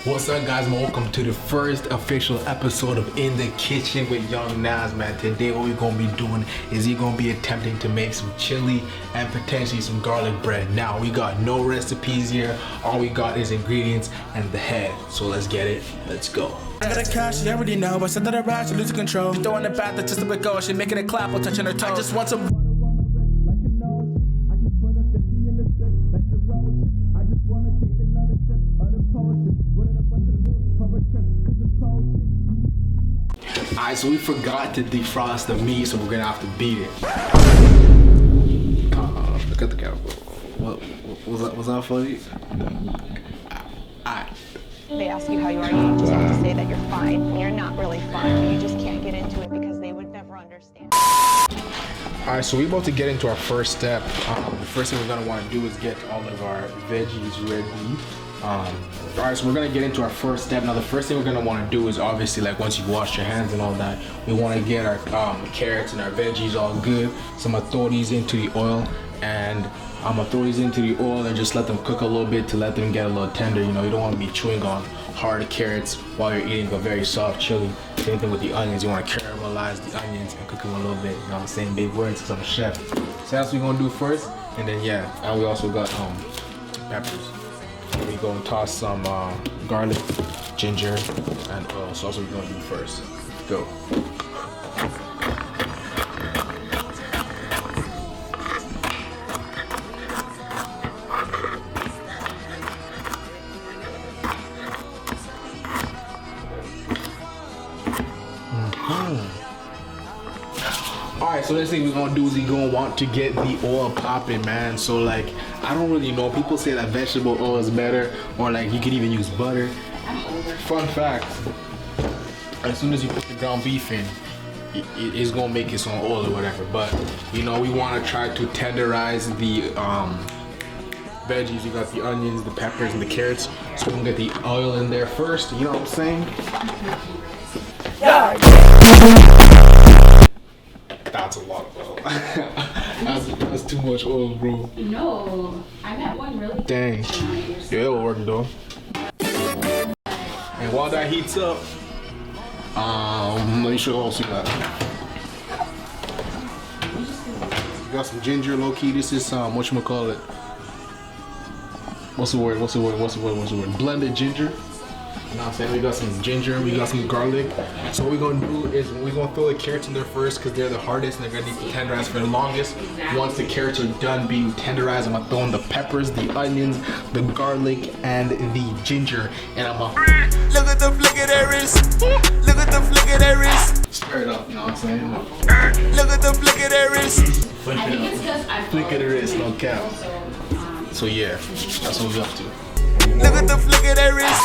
What's up, guys? Welcome to the first official episode of In the Kitchen with Young Nas, man. Today what we're gonna be doing is he's gonna be attempting to make some chili and potentially some garlic bread. Now we got no recipes here, all we got is ingredients and the head. So let's get it, let's go. I got a cash, you already know. I said that I ride, she losing control. Throwing the bath, that's just a bit go. She making it clap while touching her toes. I just want some water on my wrist, like an ocean. I just put a 50 in the spit, like the roasting. I just wanna take another sip of the potion. Running a bunch of the boots for a trip, cause it's potent. Alright, so we forgot to defrost the meat, so we're gonna have to beat it. Look at the camera. What was that funny? Alright. They ask you how you are, you just have to say that you're fine. And you're not really fine, but you just can't get into it because they would never understand. Alright, so we're about to get into our first step. The first thing we're gonna want to do is get all of our veggies ready. Alright, so we're gonna get into our first step. Now the first thing we're gonna want to do is obviously, like, once you've washed your hands and all that, we want to get our carrots and our veggies all good. So I'm gonna throw these into the oil, and I'm gonna throw these into the oil and just let them cook a little bit to let them get a little tender. You know, you don't want to be chewing on hard carrots while you're eating a very soft chili. Same thing with the onions. You want to caramelize the onions and cook them a little bit. You know what I'm saying? Big words because I'm a chef. So that's what we're gonna do first. And then yeah, and we also got peppers. And we gonna toss some garlic, ginger, and oil. So that's what we're gonna do first. Let's go. Alright, so next thing we're gonna do is we're gonna want to get the oil popping, man. So like, I don't really know. People say that vegetable oil is better, or like you could even use butter. Fun fact, as soon as you put the ground beef in, it's gonna make its own oil or whatever. But you know, we wanna try to tenderize the veggies. You got the onions, the peppers, and the carrots. So we're gonna get the oil in there first, you know what I'm saying? That's a lot of oil. that's too much oil, bro. No, I met one really. Dang. Yeah, it'll work though. And while that heats up, let me show you what else we got. We got some ginger, low key. This is whatchamacallit. What's the word? Blended ginger. You know what I'm saying? We got some ginger, we got some garlic. So what we're gonna do is we're gonna throw the carrots in there first because they're the hardest and they're gonna need to tenderize for the longest. Once the carrots are done being tenderized, I'm gonna throw in the peppers, the onions, the garlic, and the ginger. And I'm gonna Look at the flick of that wrist. Look at the flick of that wrist. stir it up, you know what I'm saying? Look at the flick of that wrist. Flick I think it it's up. because I Flick of the wrist, no cap. So yeah, that's what we're up to. Look at the flick of that wrist.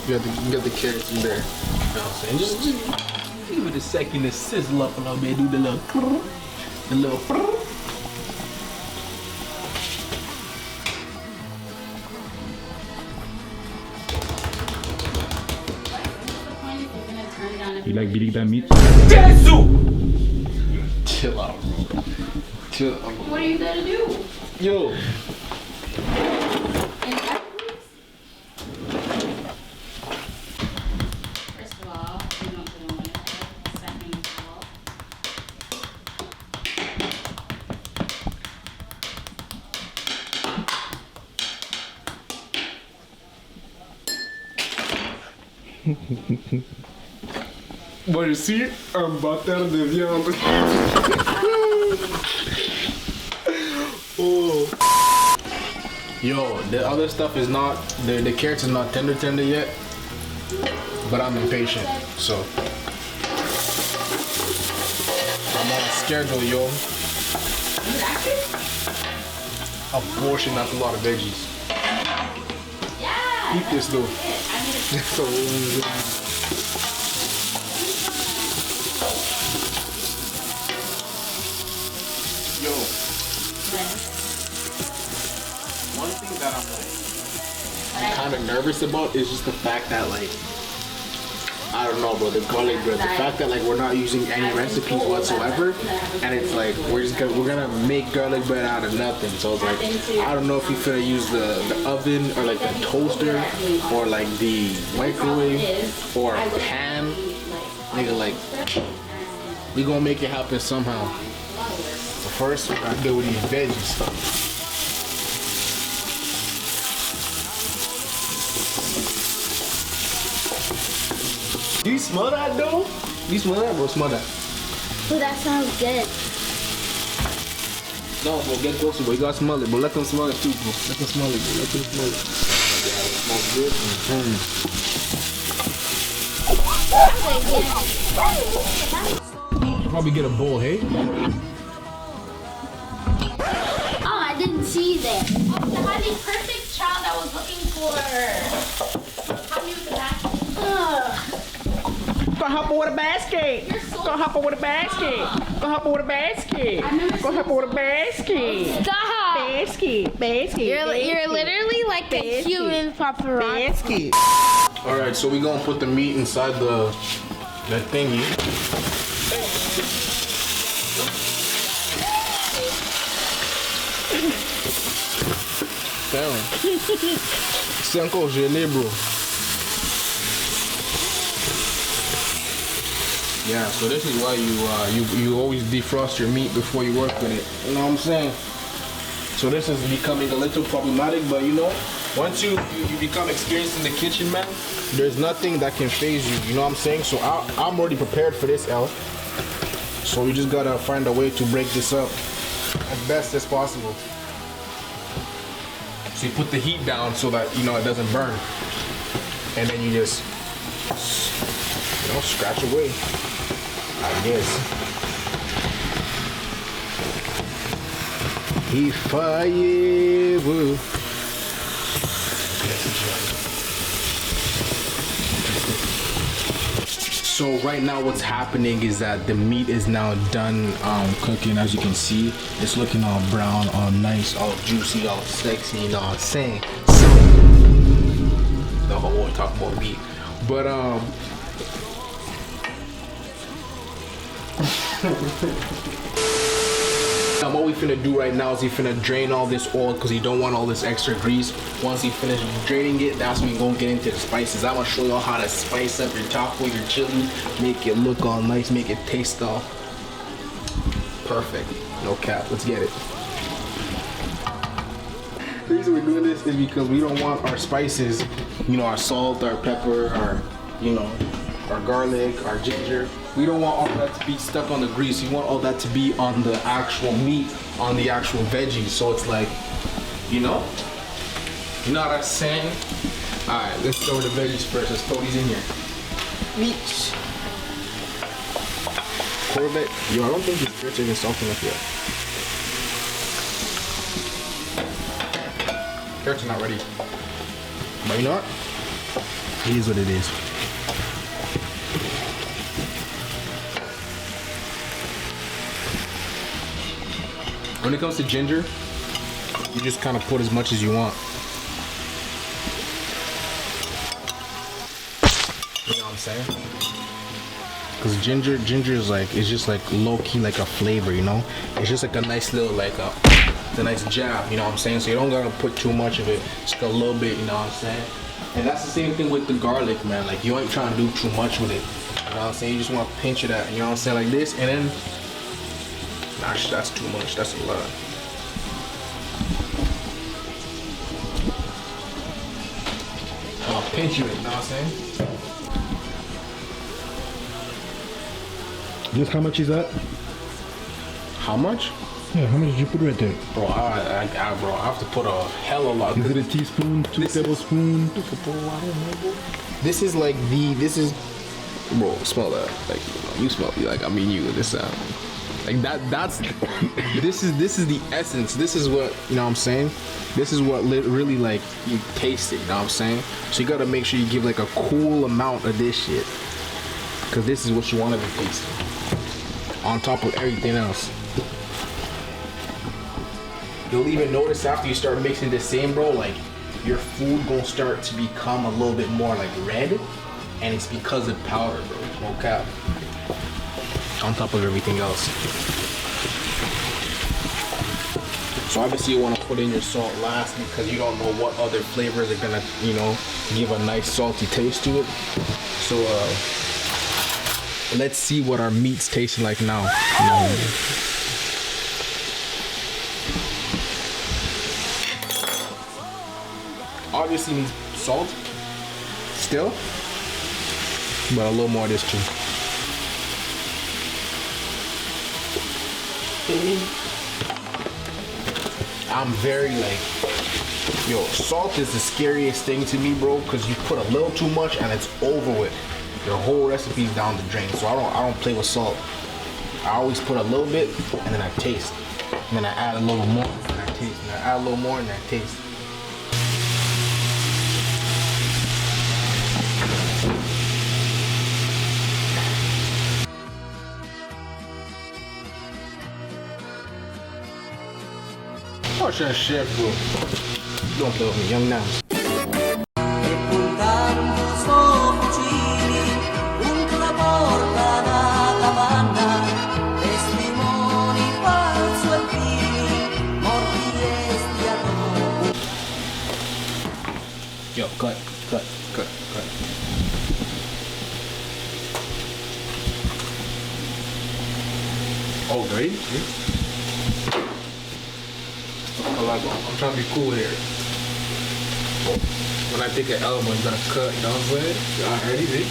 You got the carrots in there. You know what I'm saying? Just give it a second to sizzle up a little bit. Do the little. You like beating that meat? Chill out, bro. Chill out. What are you gonna do? Yo. First of all, you don't put on it. Second of all, Voici un batteur de viande. Oh. Yo, the other stuff is not, the carrots is not tender yet, but I'm impatient, so. I'm on schedule, yo. A portion, that's a lot of veggies. yeah. Eat this though. So, yo, one thing that I'm kind of nervous about is just the fact that, like, I don't know, bro, the garlic bread. The fact that like we're not using any recipes whatsoever, and it's like we're gonna make garlic bread out of nothing. So it's like I don't know if we finna use the oven or like the toaster or like the microwave or a pan. Nigga, like we gonna make it happen somehow. So first, we gotta deal with these veggies. Do you smell that though? You smell that, bro? Smell that. Oh, that sounds good. No, bro, get closer, bro. You gotta smell it, bro. Let them smell it too, bro. Let them smell it, bro. Let them smell it. Yeah, it smells good. You probably get a bowl, hey? Oh, I didn't see that. Oh, the honey perfect child I was looking for. Honey with the basket. Go hop with a basket. Go hop with a basket. Go hop with a basket. Go hop with a basket. Stop. Basket. You're literally like a human paparazzi. Basket. All right, so we gonna put the meat inside the thingy. Damn. C'est encore gelé, bro. Yeah, so this is why you always defrost your meat before you work with it. You know what I'm saying? So this is becoming a little problematic, but you know, once you become experienced in the kitchen, man, there's nothing that can phase you. You know what I'm saying? So I'm already prepared for this, L. So we just gotta find a way to break this up as best as possible. So you put the heat down so that you know it doesn't burn, and then you just scratch away. I guess. If I ever. So right now what's happening is that the meat is now done cooking. As you can see, it's looking all brown, all nice, all juicy, all sexy, you know what I'm saying? So, the whole world talk about meat. But what we finna do right now is he finna drain all this oil because he don't want all this extra grease. Once he finishes draining it, that's when we gonna get into the spices. I'm gonna show y'all how to spice up your taco, your chili, make it look all nice, make it taste all perfect. No cap, let's get it. The reason we're doing this is because we don't want our spices, you know, our salt, our pepper, our, you know, our garlic, our ginger. We don't want all that to be stuck on the grease. We want all that to be on the actual meat, on the actual veggies. So it's like, you know what I'm saying? All right, let's throw the veggies first. Let's throw these in here. Meat. Corvette. Yo, I don't think this jerk is soft enough yet. Carrots are not ready. But you know what? It is what it is. When it comes to ginger, you just kind of put as much as you want. You know what I'm saying? Because ginger is like, it's just like low-key like a flavor, you know? It's just like a nice little, like it's a nice jab, you know what I'm saying? So you don't gotta put too much of it, just a little bit, you know what I'm saying? And that's the same thing with the garlic, man. Like you ain't trying to do too much with it. You know what I'm saying? You just want to pinch it out, you know what I'm saying? Like this, and then gosh, that's too much. That's a lot. I'll pinch you it, you know what I'm saying? Just how much is that? How much? Yeah, how much did you put right there? Bro, I have to put a hell of a lot. Is it a teaspoon, two tablespoons? This is like bro, smell that. Like, you smell me. Like, I mean you, this sound. Like that's this is the essence. This is what, you know what I'm saying? This is what really like you taste it, you know what I'm saying? So you gotta make sure you give like a cool amount of this shit, because this is what you want to be tasting on top of everything else. You'll even notice after you start mixing this same, bro, like your food gonna start to become a little bit more like red. and it's because of powder, bro. No cap. On top of everything else. So obviously you want to put in your salt last because you don't know what other flavors are gonna, you know, give a nice salty taste to it. So let's see what our meat's tasting like now. Obviously needs salt still, but a little more of this too. I'm very like, yo, salt is the scariest thing to me, bro, because you put a little too much and it's over with. Your whole recipe's down the drain. So I don't play with salt. I always put a little bit and then I taste. And then I add a little more and I taste. And I add a little more and I taste. Oh, chef, bro. Don't play with me, young now. Yo, cut. Oh, ready? I'm trying to be cool here. When I take an elbow, you gotta cut, you know what I'm saying? Y'all ready, see?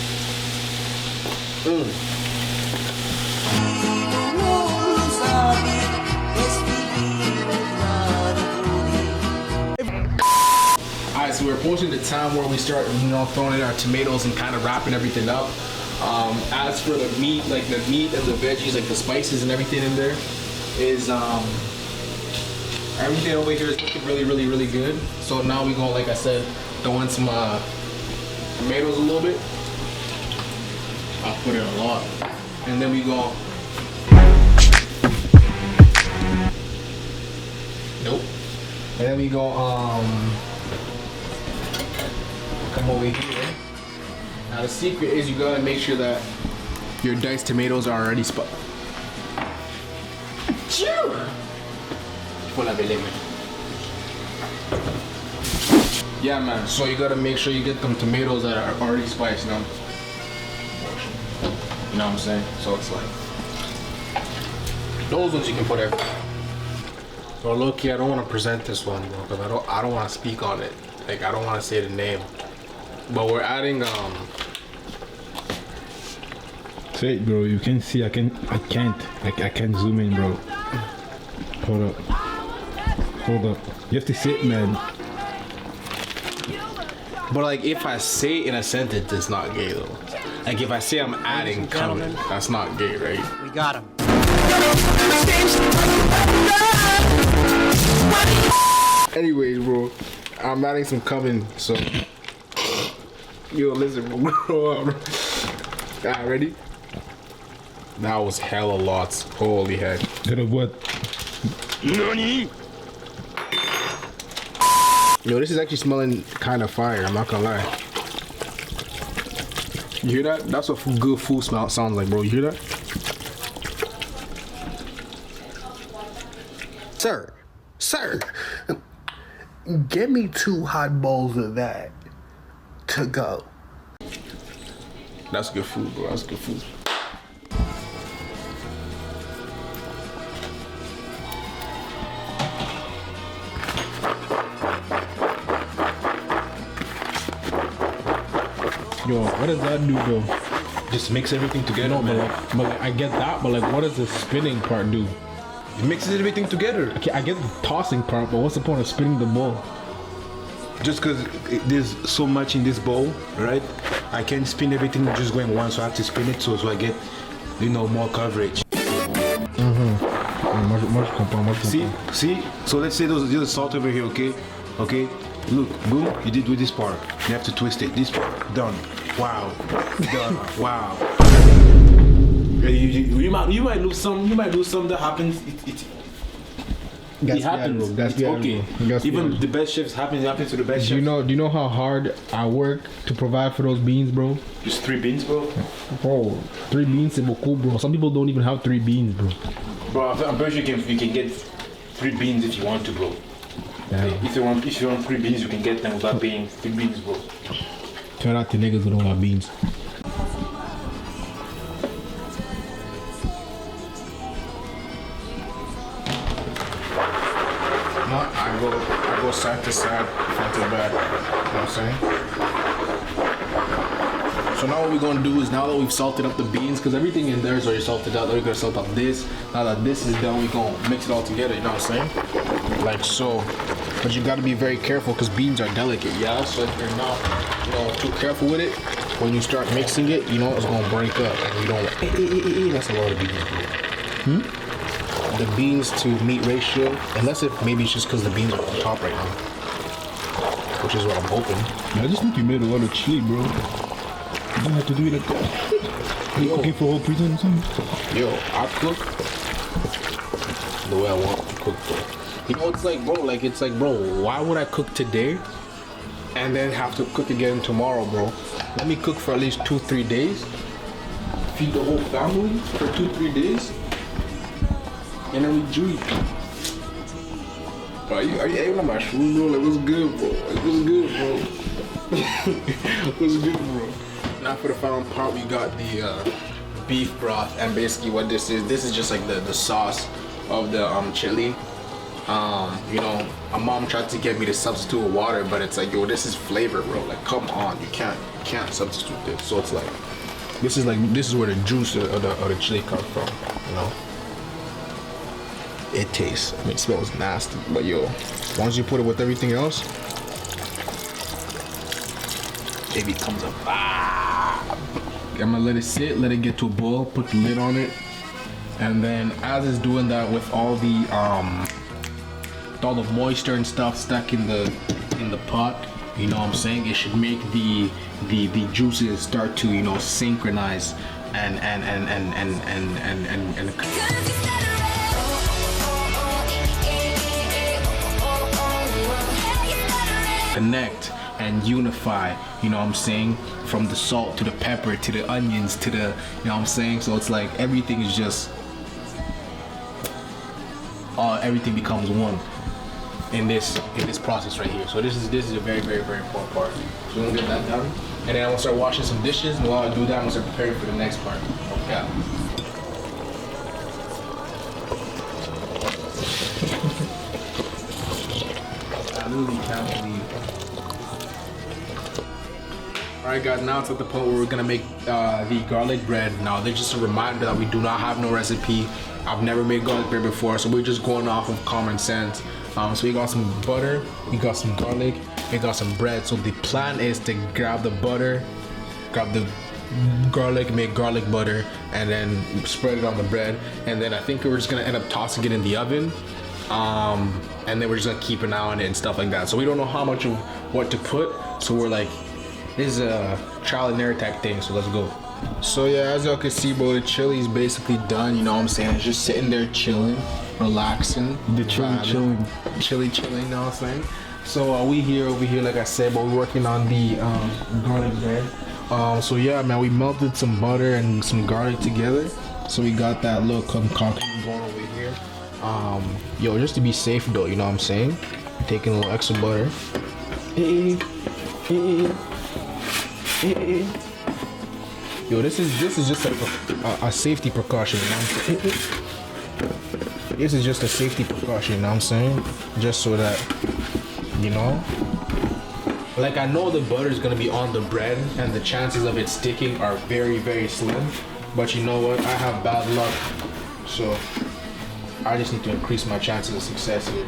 Alright, so we're approaching the time where we start, you know, throwing in our tomatoes and kind of wrapping everything up. As for the meat, like the meat and the veggies, like the spices and everything in there, is everything over here is looking really good. So now we go, like I said, throw in some tomatoes a little bit. I'll put in a lot, and then we go. Nope. And then we go come over here. Now the secret is you gotta make sure that your diced tomatoes are already yeah, man. So you gotta make sure you get them tomatoes that are already spiced, you know? You know what I'm saying? So it's like those ones you can put everywhere. So low-key, I don't want to present this one, bro, because I don't want to speak on it. Like I don't want to say the name. But we're adding Say it, bro. You can see. I can't zoom in, bro. Hold up. You have to say it, man. But like if I say it in a sentence, it's not gay though. Like if I say I'm adding cumin, that's not gay, right? We got him. Anyways, bro, I'm adding some cumin, so yo, listen, bro. Alright, ready? That was hella lots. Holy heck. Little what? Nani? Yo, this is actually smelling kind of fire. I'm not gonna lie. You hear that? That's what good food smell sounds like, bro. You hear that? Sir, get me 2 hot bowls of that to go. That's good food, bro. That's good food. Yo, what does that do, though? Just mix everything together. No, but like I get that, but like, what does the spinning part do? It mixes everything together. Okay, I get the tossing part, but what's the point of spinning the bowl? Just because there's so much in this bowl, right? I can't spin everything just going once, so I have to spin it so I get, you know, more coverage. See? So let's say there's salt over here, okay? Okay? Look, boom, you did with this part. You have to twist it. This part, done. Wow. Done. Wow. You might lose some. You might lose some. That happens. It happens. It's okay. Even the best chefs happens to the best Do you chefs. know how hard I work to provide for those beans, bro? Just 3 beans, bro. Bro, 3 beans is cool, bro. Some people don't even have 3 beans, bro. Bro, I'm pretty sure you can get 3 beans if you want to, bro. Damn. If you want 3 beans, you can get them without paying 3 beans, bro. Turn out to niggas who don't have beans. No, I go side to side, front to back. You know what I'm saying? So now what we're gonna do is, now that we've salted up the beans, because everything in there is already salted out, we're gonna salt up this. Now that this is done, we're gonna mix it all together, you know what I'm saying? Like so. But you gotta be very careful because beans are delicate, yeah? So if you're not, too careful with it, when you start mixing it, it's gonna break up and you don't that's a lot of beans, bro. The beans to meat ratio, unless maybe it's just because the beans are on top right now. Which is what I'm hoping. I just think you made a lot of chili, bro. You don't have to do it like that. Are you cooking for whole prison or something? Yo, I cook the way I want to cook, bro. It's like, bro, why would I cook today and then have to cook again tomorrow, bro? Let me cook for at least 2-3 days, feed the whole family for 2-3 days, and then we juice. Are you even on my shoes, bro? Like, what's good, bro? What's good, bro? What's good, bro? Now for the final part, we got the beef broth, and basically what this is just like the sauce of the chili. My mom tried to get me to substitute with water, but it's like, yo, this is flavor, bro. Like, come on, you can't substitute this. So it's like, this is where the juice of the chili comes from, It tastes, it smells nasty, but yo, once you put it with everything else, it becomes a vibe. I'm gonna let it sit, let it get to a boil, put the lid on it, and then as it's doing that with all the moisture and stuff stuck in the pot, you know what I'm saying, it should make the juices start to synchronize and connect and unify, you know what I'm saying, from the salt to the pepper to the onions to the, you know what I'm saying. So it's like everything is just everything becomes one in this process right here. So this is a very, very, very important part. So we're gonna get that done, and then I'm gonna start washing some dishes, and while I do that, I'm gonna start preparing for the next part. Yeah. I literally can't believe. Alright guys, now it's at the point where we're gonna make the garlic bread. Now there's just a reminder that we do not have no recipe. I've never made garlic bread before, so we're just going off of common sense. So we got some butter, we got some garlic, we got some bread. So the plan is to grab the butter, grab the garlic, make garlic butter, and then spread it on the bread. And then I think we're just gonna end up tossing it in the oven. And then we're just gonna keep an eye on it and stuff like that. So we don't know how much of what to put. So we're like, this is a trial and error type thing, so let's go. So yeah, as y'all can see, bro, the chili is basically done, you know what I'm saying? It's just sitting there chilling, relaxing. The chilling. Chilling, you know what I'm saying? So over here, like I said, but we're working on the garlic bread. So yeah, man, we melted some butter and some garlic together. So we got that little concoction going over here. Yo, just to be safe though, you know what I'm saying? Taking a little extra butter. Yo, this is just like a safety precaution, you know what I'm saying? This is just a safety precaution, you know what I'm saying? Just so that, like, I know the butter is gonna be on the bread and the chances of it sticking are very, very slim, but you know what? I have bad luck, so I just need to increase my chances of success here,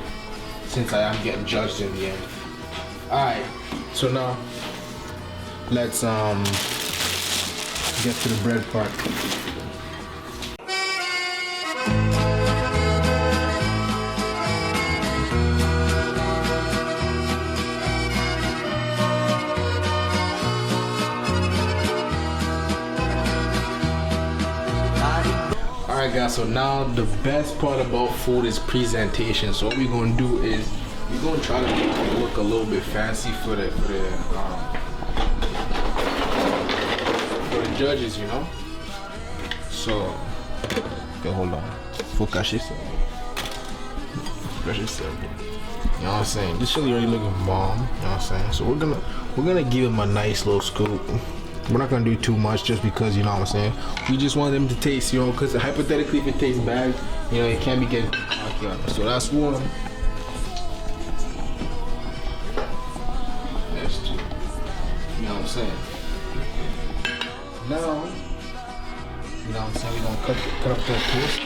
since I am getting judged in the end. Alright, so now let's get to the bread part. Alright guys, so now the best part about food is presentation. So what we're gonna do is we're gonna try to make it look a little bit fancy for the judges, you know. So okay, hold on. Focus yourself. Focus yourself. You know what I'm saying? This chili already looking bomb. You know what I'm saying? So we're gonna give them a nice little scoop. We're not gonna do too much just because, you know what I'm saying, we just want them to taste, you know, because hypothetically if it tastes bad, you know, it can't be getting cocky on us. So that's one. That's two. You know what I'm saying? Now, you know what I'm saying, we're gonna cut up that toast.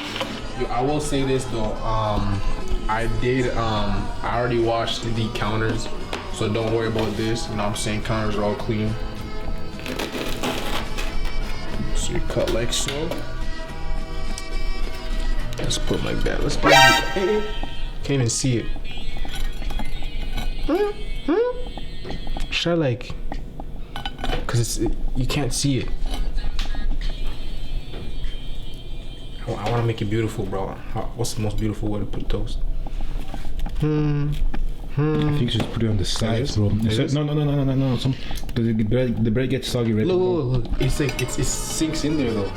Yo, I will say this though, I already washed the counters, so don't worry about this. You know what I'm saying, counters are all clean. So you cut like so. Let's put it like that. Let's put it. Hey. Can't even see it. Should I like? Cause you can't see it. I want to make it beautiful, bro. What's the most beautiful way to put toast? I think you should put it on the sides, bro. No. The bread gets soggy right. Look. It's like it sinks in there though.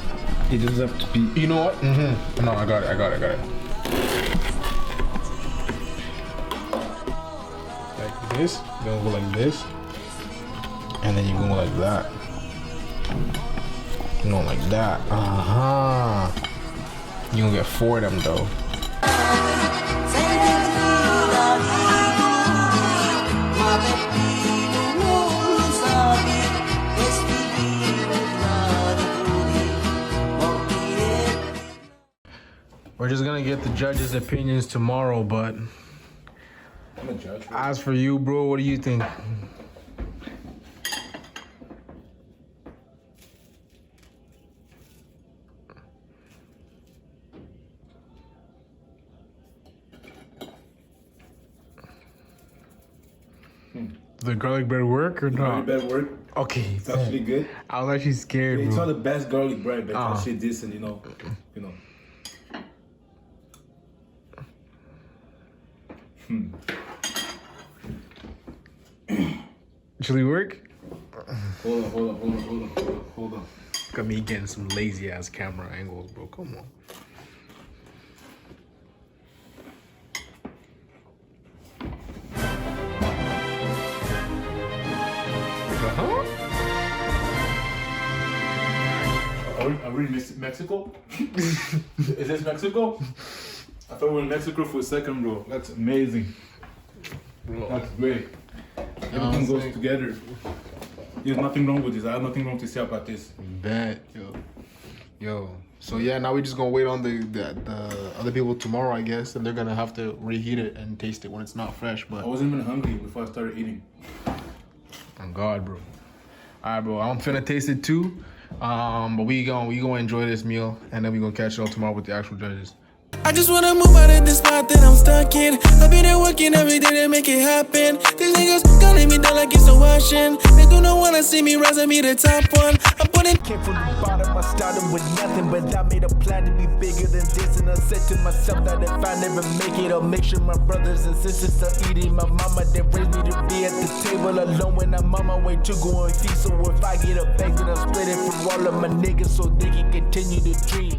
It doesn't have to be. You know what? No, I got it. Like this. You're gonna go like this, and then you go like that. You know, like that. You gonna get 4 of them though. We're just gonna get the judges' opinions tomorrow, but I'm a judge. as for you, bro, what do you think? The garlic bread work or not? Garlic bread work. Okay. It's actually good. I was actually scared, It's bro. not the best garlic bread, but it's actually decent, you know. Chili work? Hold on. Look at me getting some lazy ass camera angles, bro. Come on. Are we in Mexico? Is this Mexico? I thought we were in Mexico for a second, bro. That's amazing. That's great. Everything goes together. There's nothing wrong with this. I have nothing wrong to say about this. Bet, yo. So yeah, now we're just gonna wait on the other people tomorrow, I guess, and they're gonna have to reheat it and taste it when it's not fresh. But I wasn't even hungry before I started eating. Oh God, bro. Alright, bro. I'm finna taste it too. But we gonna enjoy this meal, and then we gonna catch y'all tomorrow with the actual judges. I just wanna move out of this spot that I'm stuck in. I've been there working every day to make it happen. These niggas gon' leave me down like it's a washing. They do not wanna see me rise and be the top one. I put it. Came from the bottom, I started with nothing, but I made a plan to be bigger than this. And I said to myself that if I never make it, I'll make sure my brothers and sisters are eating. My mama that raised me to be at the table alone when I'm on my way to go and feast. So if I get a bag, then I'll split it for all of my niggas so they can continue to dream.